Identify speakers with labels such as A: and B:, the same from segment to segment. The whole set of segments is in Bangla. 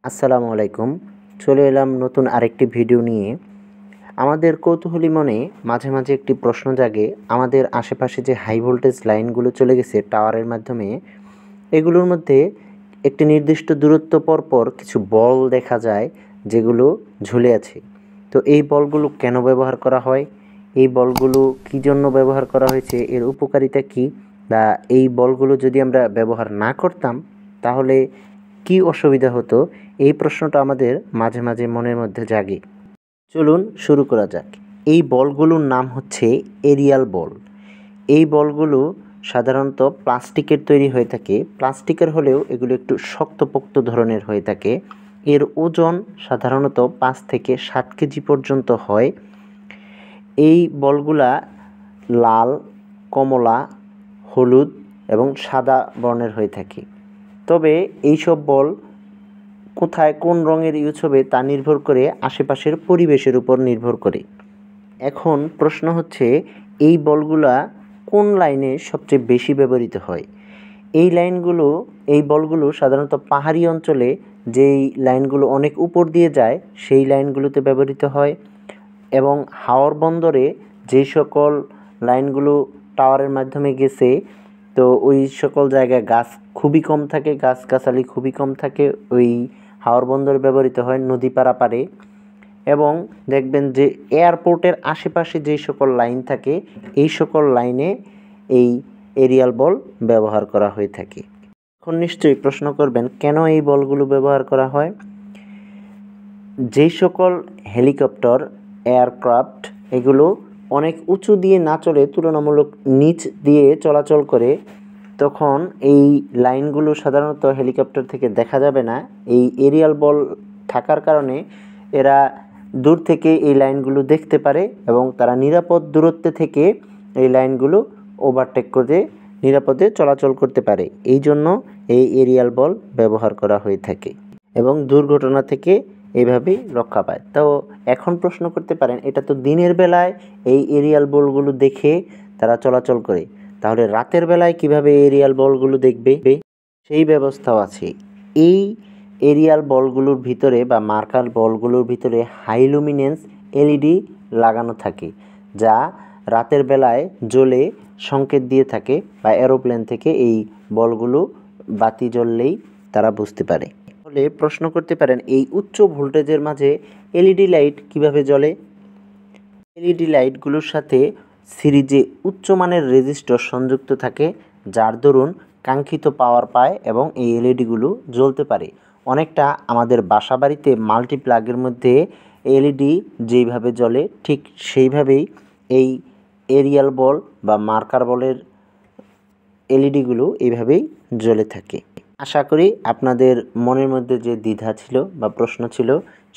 A: আসসালামু আলাইকুম। চলে এলাম নতুন আরেকটি ভিডিও নিয়ে। আমাদের কৌতূহলী মনে মাঝে মাঝে একটি প্রশ্ন জাগে, আমাদের আশেপাশে যে হাই ভোল্টেজ লাইনগুলো চলে গেছে টাওয়ারের মাধ্যমে, এগুলোর মধ্যে একটি নির্দিষ্ট দূরত্ব পরপর কিছু বল দেখা যায় যেগুলো ঝুলে আছে। তো এই বলগুলো কেন ব্যবহার করা হয়, এই বলগুলো কী জন্য ব্যবহার করা হয়েছে, এর উপকারিতা কী, বা এই বলগুলো যদি আমরা ব্যবহার না করতাম তাহলে কী অসুবিধা হতো, এই প্রশ্নটা আমাদের মাঝে মাঝে মনের মধ্যে জাগে। চলুন শুরু করা যাক। এই বলগুলোর নাম হচ্ছে এরিয়াল বল। এই বলগুলো সাধারণত প্লাস্টিকের তৈরি হয়ে থাকে। প্লাস্টিকের হলেও এগুলো একটু শক্তপোক্ত ধরনের হয়ে থাকে। এর ওজন সাধারণত 5 থেকে 7 কেজি পর্যন্ত হয়। এই বলগুলা লাল, কমলা, হলুদ এবং সাদা বর্ণের হয়ে থাকে। তবে এইসব বল কোথায় কোন রঙের ইউজ হবে তা নির্ভর করে আশেপাশের পরিবেশের উপর নির্ভর করে। এখন প্রশ্ন হচ্ছে, এই বলগুলা কোন লাইনে সবচেয়ে বেশি ব্যবহৃত হয়? এই বলগুলো সাধারণত পাহাড়ি অঞ্চলে যেই লাইনগুলো অনেক উপর দিয়ে যায় সেই লাইনগুলোতে ব্যবহৃত হয়, এবং হাওর বন্দরে যেই সকল লাইনগুলো টাওয়ারের মাধ্যমে গেছে তো ওই সকল জায়গায় গাছ খুবই কম থাকে, গাছগাছালি খুবই কম থাকে, ওই হাওর বন্দরে ব্যবহৃত হয় নদী পারাপারে। এবং দেখবেন যে এয়ারপোর্টের আশেপাশে যেই সকল লাইন থাকে এই সকল লাইনে এই এরিয়াল বল ব্যবহার করা হয়ে থাকে। এখন নিশ্চয়ই প্রশ্ন করবেন কেন এই বলগুলো ব্যবহার করা হয়। যেই সকল হেলিকপ্টার, এয়ারক্রাফট এগুলো অনেক উঁচু দিয়ে না চলে তুলনামূলক নিচ দিয়ে চলাচল করে, তখন এই লাইনগুলো সাধারণত হেলিকপ্টার থেকে দেখা যাবে না। এই এরিয়াল বল থাকার কারণে এরা দূর থেকে এই লাইনগুলো দেখতে পারে এবং তারা নিরাপদ দূরত্বে থেকে এই লাইনগুলো ওভারটেক করে নিরাপদে চলাচল করতে পারে। এই জন্য এই এরিয়াল বল ব্যবহার করা হয়ে থাকে এবং দুর্ঘটনা থেকে এইভাবেই রক্ষা পায়। তো এখন প্রশ্ন করতে পারেন, এটা তো দিনের বেলায় এই এরিয়াল বলগুলো দেখে তারা চলাচল করে, তাহলে রাতের বেলায় কিভাবে এরিয়াল বলগুলো দেখবে? সেই ব্যবস্থাও আছে। এই এরিয়াল বলগুলোর ভিতরে বা মার্কার বলগুলোর ভিতরে হাইলুমিনেন্স এলইডি লাগানো থাকে, যা রাতের বেলায় জ্বলে সংকেত দিয়ে থাকে, বা এরোপ্লেন থেকে এই বলগুলো বাতি জ্বললেই তারা বুঝতে পারে। তাহলে প্রশ্ন করতে পারেন, এই উচ্চ ভোল্টেজের মাঝে এলইডি লাইট কিভাবে জ্বলে? এলইডি লাইটগুলোর সাথে সিরিজে উচ্চমানের রেজিস্টর সংযুক্ত থাকে, যার দরুন কাঙ্ক্ষিত পাওয়ার পায় এবং এই এলইডিগুলো জ্বলতে পারে। অনেকটা আমাদের বাসাবাড়িতে মাল্টিপ্লাগের মধ্যে এলইডি যেইভাবে জ্বলে ঠিক সেইভাবেই এই এরিয়াল বল বা মার্কার বলের এলইডিগুলো এইভাবেই জ্বলে থাকে। আশা করি আপনাদের মনের মধ্যে যে দ্বিধা ছিল বা প্রশ্ন ছিল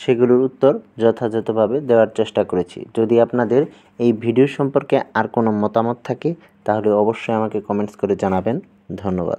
A: সেগুলোর উত্তর যথাযথভাবে দেওয়ার চেষ্টা করেছি। যদি আপনাদের এই ভিডিও সম্পর্কে আর কোনো মতামত থাকে তাহলে অবশ্যই আমাকে কমেন্টস করে জানাবেন। ধন্যবাদ।